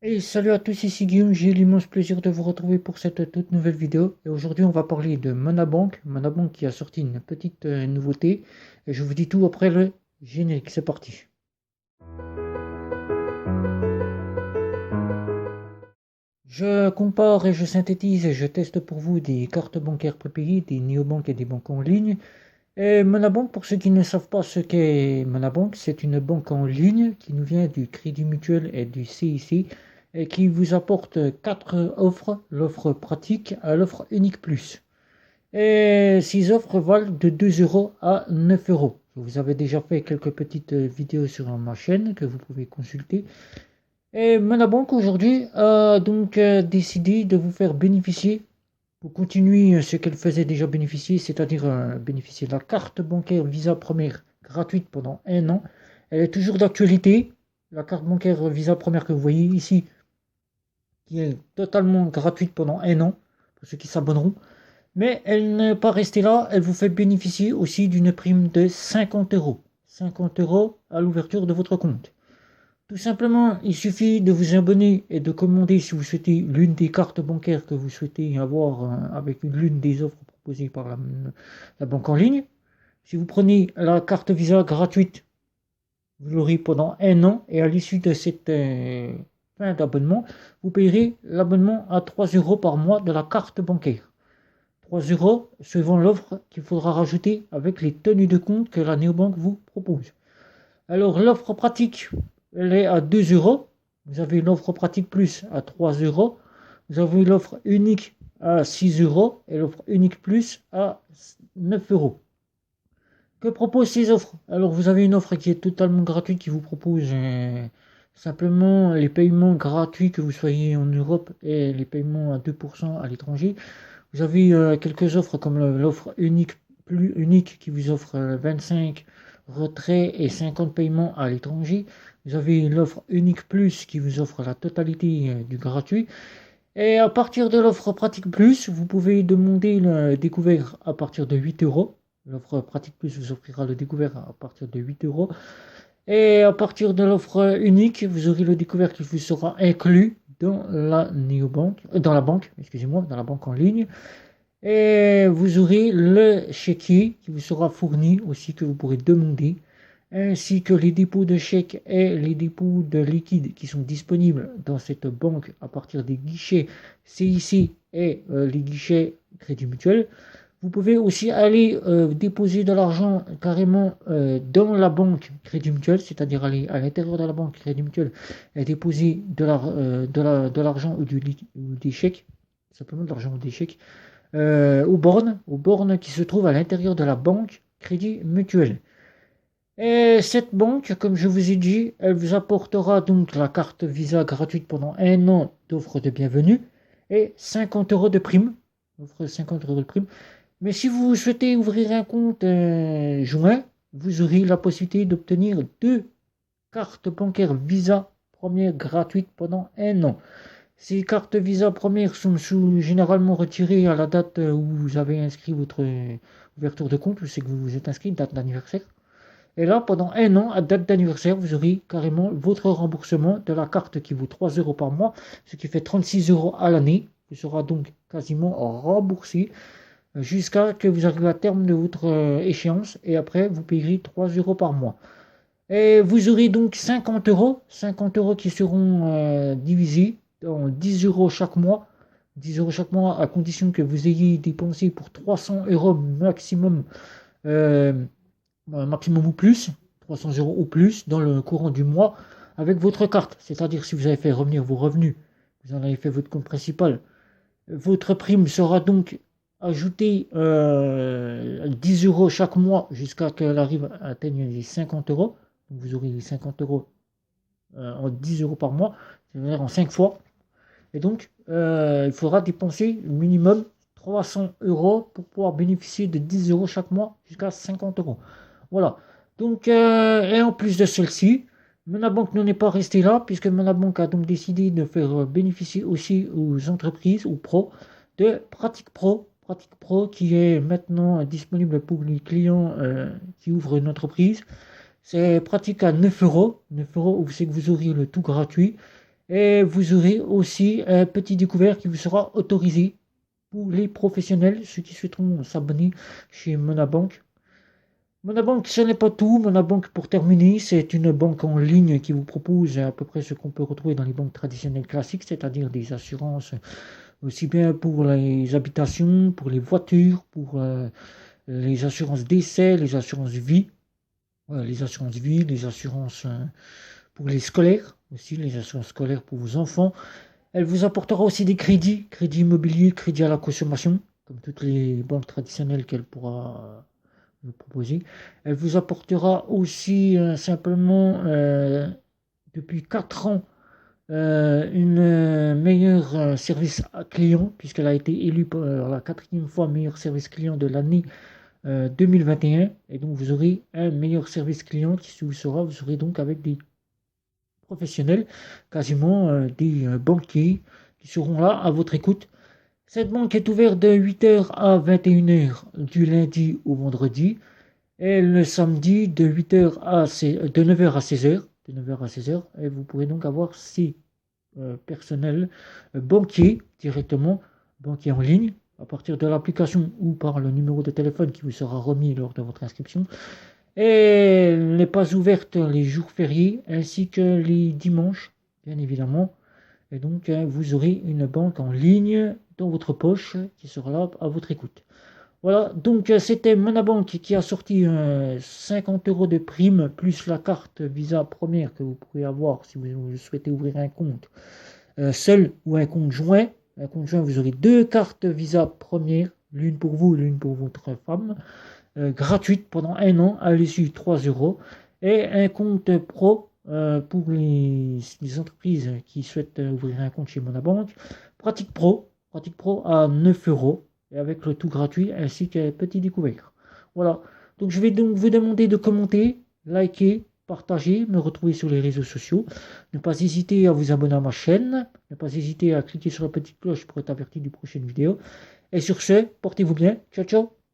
Et salut à tous, ici Guillaume, j'ai l'immense plaisir de vous retrouver pour cette toute nouvelle vidéo. Et aujourd'hui, on va parler de Monabank. Monabank qui a sorti une petite nouveauté. Et je vous dis tout après le générique. C'est parti. Je compare et je synthétise et je teste pour vous des cartes bancaires prépayées, des néobanques et des banques en ligne. Et Monabank, pour ceux qui ne savent pas ce qu'est Monabank, c'est une banque en ligne qui nous vient du Crédit Mutuel et du CIC et qui vous apporte quatre offres, l'offre pratique à l'offre unique plus. Et ces offres valent de 2 euros à 9 euros. Vous avez déjà fait quelques petites vidéos sur ma chaîne que vous pouvez consulter. Et Monabank aujourd'hui a donc décidé de vous faire bénéficier pour continuer ce qu'elle faisait déjà bénéficier, c'est-à-dire bénéficier de la carte bancaire Visa Première gratuite pendant un an. Elle est toujours d'actualité. La carte bancaire Visa Première que vous voyez ici, qui est totalement gratuite pendant un an, pour ceux qui s'abonneront. Mais elle n'est pas restée là, elle vous fait bénéficier aussi d'une prime de 50 euros. 50 euros à l'ouverture de votre compte. Tout simplement, il suffit de vous abonner et de commander si vous souhaitez l'une des cartes bancaires que vous souhaitez avoir avec l'une des offres proposées par la banque en ligne. Si vous prenez la carte Visa gratuite, vous l'aurez pendant un an et à l'issue de cette fin d'abonnement, vous payerez l'abonnement à 3 euros par mois de la carte bancaire. 3 euros suivant l'offre qu'il faudra rajouter avec les tenues de compte que la néobanque vous propose. Alors l'offre pratique, elle est à 2 euros. Vous avez l'offre pratique plus à 3 euros. Vous avez l'offre unique à 6 euros et l'offre unique plus à 9 euros. Que proposent ces offres? Alors vous avez une offre qui est totalement gratuite qui vous propose simplement les paiements gratuits que vous soyez en Europe et les paiements à 2% à l'étranger. Vous avez quelques offres comme l'offre unique plus unique qui vous offre 25 retraits et 50 paiements à l'étranger. Vous avez l'offre unique plus qui vous offre la totalité du gratuit. Et à partir de l'offre pratique plus, vous pouvez demander le découvert à partir de 8 euros. L'offre pratique plus vous offrira le découvert à partir de 8 euros. Et à partir de l'offre unique, vous aurez le découvert qui vous sera inclus dans la néobanque, dans la banque, excusez-moi, dans la banque en ligne. Et vous aurez le chéquier qui vous sera fourni aussi, que vous pourrez demander, ainsi que les dépôts de chèques et les dépôts de liquide qui sont disponibles dans cette banque à partir des guichets CIC et les guichets Crédit Mutuel. Vous pouvez aussi aller déposer de l'argent carrément dans la banque Crédit Mutuel, c'est-à-dire aller à l'intérieur de la banque Crédit Mutuel et déposer de l'argent ou des chèques, simplement de l'argent ou des chèques, aux bornes qui se trouvent à l'intérieur de la banque Crédit Mutuel. Et cette banque, comme je vous ai dit, elle vous apportera donc la carte Visa gratuite pendant un an d'offre de bienvenue et 50 euros de prime. Offre 50 euros de prime. Mais si vous souhaitez ouvrir un compte joint, vous aurez la possibilité d'obtenir deux cartes bancaires Visa première gratuites pendant un an. Ces cartes Visa premières sont généralement retirées à la date où vous avez inscrit votre ouverture de compte, où c'est que vous vous êtes inscrit, date d'anniversaire. Et là, pendant un an, à date d'anniversaire, vous aurez carrément votre remboursement de la carte qui vaut 3 euros par mois, ce qui fait 36 euros à l'année, qui sera donc quasiment remboursé jusqu'à ce que vous arrivez à terme de votre échéance. Et après, vous payerez 3 euros par mois. Et vous aurez donc 50 euros qui seront divisés en 10 euros chaque mois. 10 euros chaque mois à condition que vous ayez dépensé pour 300 euros maximum, euh, maximum ou plus, 300 euros ou plus dans le courant du mois avec votre carte. C'est-à-dire si vous avez fait revenir vos revenus, vous en avez fait votre compte principal, votre prime sera donc ajoutée 10 euros chaque mois jusqu'à qu'elle arrive à atteindre les 50 euros. Donc vous aurez les 50 euros en 10 euros par mois, c'est-à-dire en 5 fois. Et donc, il faudra dépenser minimum 300 euros pour pouvoir bénéficier de 10 euros chaque mois jusqu'à 50 euros. Voilà. Donc, et en plus de celle-ci, Monabank n'en est pas resté là, puisque Monabank a donc décidé de faire bénéficier aussi aux entreprises, aux pros, de Pratique Pro. Pratique Pro qui est maintenant disponible pour les clients qui ouvrent une entreprise. C'est pratique à 9 euros. 9 euros, où c'est que vous aurez le tout gratuit. Et vous aurez aussi un petit découvert qui vous sera autorisé pour les professionnels, ceux qui souhaiteront s'abonner chez Monabank. Monabank, ce n'est pas tout. Monabank, pour terminer, c'est une banque en ligne qui vous propose à peu près ce qu'on peut retrouver dans les banques traditionnelles classiques, c'est-à-dire des assurances aussi bien pour les habitations, pour les voitures, pour les assurances décès, les assurances vie, les assurances pour les scolaires, aussi les assurances scolaires pour vos enfants. Elle vous apportera aussi des crédits immobiliers, crédits à la consommation, comme toutes les banques traditionnelles qu'elle pourra vous proposer. Elle vous apportera aussi simplement depuis 4 ans une meilleure service client, puisqu'elle a été élue pour la 4e fois meilleur service client de l'année 2021. Et donc vous aurez un meilleur service client qui vous sera, vous serez donc avec des professionnels, quasiment des banquiers qui seront là à votre écoute. Cette banque est ouverte de 8h à 21h du lundi au vendredi et le samedi de 9h à 16h. De 9h à 16h. Et vous pourrez donc avoir 6 personnels banquiers directement, banquiers en ligne, à partir de l'application ou par le numéro de téléphone qui vous sera remis lors de votre inscription. Et elle n'est pas ouverte les jours fériés ainsi que les dimanches, bien évidemment. Et donc, vous aurez une banque en ligne dans votre poche qui sera là à votre écoute. Voilà, donc c'était Monabank qui a sorti 50 € de prime plus la carte Visa première que vous pourrez avoir si vous souhaitez ouvrir un compte seul ou un compte joint. Un compte joint, vous aurez 2 cartes Visa première, l'une pour vous, l'une pour votre femme, gratuite pendant 1 an à l'issue 3 € et un compte pro pour les entreprises qui souhaitent ouvrir un compte chez Monabank. Pratique Pro à 9 € et avec le tout gratuit ainsi qu'un petit découvert. Voilà, donc je vais donc vous demander de commenter, liker, partager, me retrouver sur les réseaux sociaux. Ne pas hésiter à vous abonner à ma chaîne, ne pas hésiter à cliquer sur la petite cloche pour être averti du prochaine vidéo. Et sur ce, portez-vous bien. Ciao, ciao.